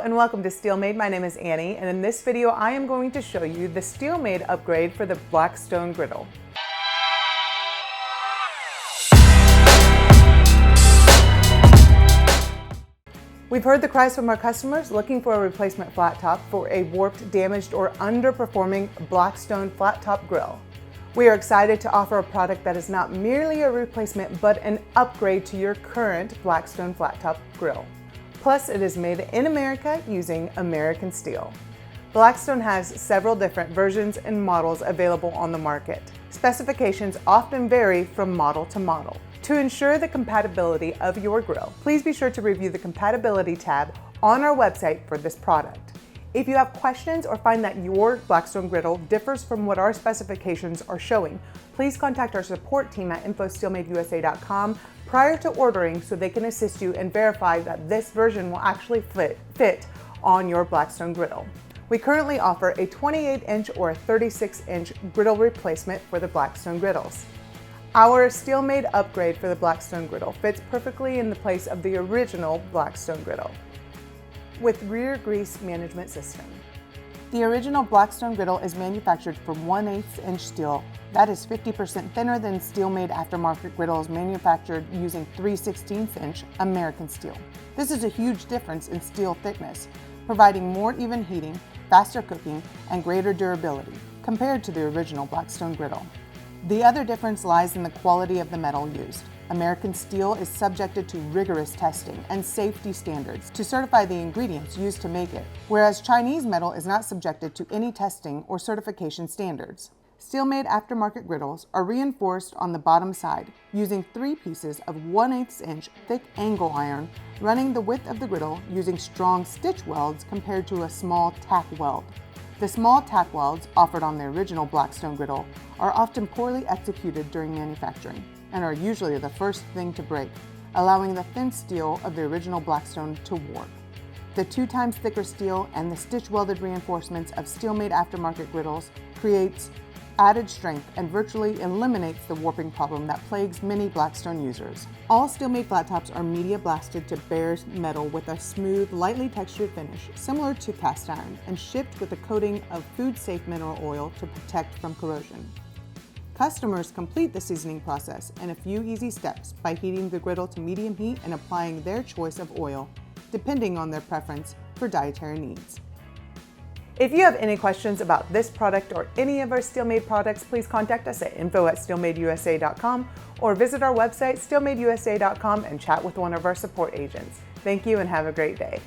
and welcome to Steelmade. My name is Annie, and in this video I am going to show you the Steelmade upgrade for the Blackstone griddle. We've heard the cries from our customers looking for a replacement flat top for a warped, damaged, or underperforming Blackstone flat top grill. We are excited to offer a product that is not merely a replacement but an upgrade to your current Blackstone flat top grill. Plus, it is made in America using American steel. Blackstone has several different versions and models available on the market. Specifications often vary from model to model. To ensure the compatibility of your grill, please be sure to review the Compatibility tab on our website for this product. If you have questions or find that your Blackstone griddle differs from what our specifications are showing, please contact our support team at info.steelmadeusa.com prior to ordering so they can assist you and verify that this version will actually fit on your Blackstone griddle. We currently offer a 28-inch or a 36-inch griddle replacement for the Blackstone griddles. Our Steelmade upgrade for the Blackstone griddle fits perfectly in the place of the original Blackstone griddle with rear grease management system. The original Blackstone griddle is manufactured from 1/8 inch steel that is 50% thinner than Steelmade aftermarket griddles manufactured using 3/16 inch American steel. This is a huge difference in steel thickness, providing more even heating, faster cooking, and greater durability compared to the original Blackstone griddle. The other difference lies in the quality of the metal used. American steel is subjected to rigorous testing and safety standards to certify the ingredients used to make it, whereas Chinese metal is not subjected to any testing or certification standards. Steelmade aftermarket griddles are reinforced on the bottom side using 3 pieces of 1/8 inch thick angle iron running the width of the griddle using strong stitch welds compared to a small tack weld. The small tack welds offered on the original Blackstone griddle are often poorly executed during manufacturing and are usually the first thing to break, allowing the thin steel of the original Blackstone to warp. The 2 times thicker steel and the stitch welded reinforcements of Steelmade aftermarket griddles creates added strength and virtually eliminates the warping problem that plagues many Blackstone users. All Steelmade flat tops are media blasted to bare metal with a smooth, lightly textured finish similar to cast iron and shipped with a coating of food-safe mineral oil to protect from corrosion. Customers complete the seasoning process in a few easy steps by heating the griddle to medium heat and applying their choice of oil, depending on their preference for dietary needs. If you have any questions about this product or any of our Steelmade products, please contact us at info@steelmadeusa.com or visit our website steelmadeusa.com and chat with one of our support agents. Thank you and have a great day.